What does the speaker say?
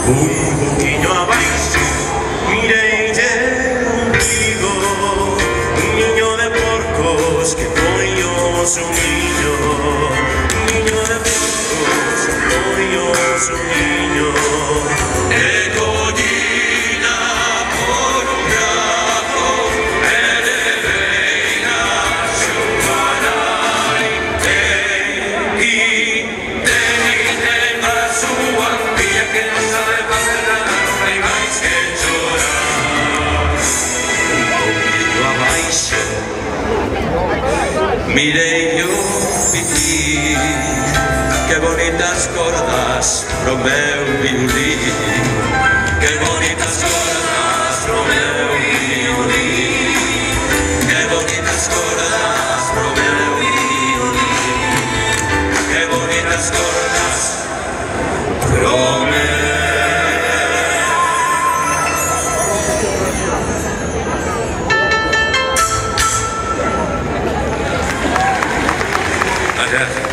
Un poquillo abaixo, mireille un trigo, un niño de porcos que pollo su niño, un niño de porcos que pollo su niño. Collina por un brazo, veina su manai, y a su guapilla que no sabe pasar nada, no hay más que llorar. Un poquillo abaixo, mirei yo viví, que bonitas cordas pro meu violín, que bonitas cordas pro meu violín, que bonitas cordas pro meu violín, que bonitas cordas pro meu. Gracias.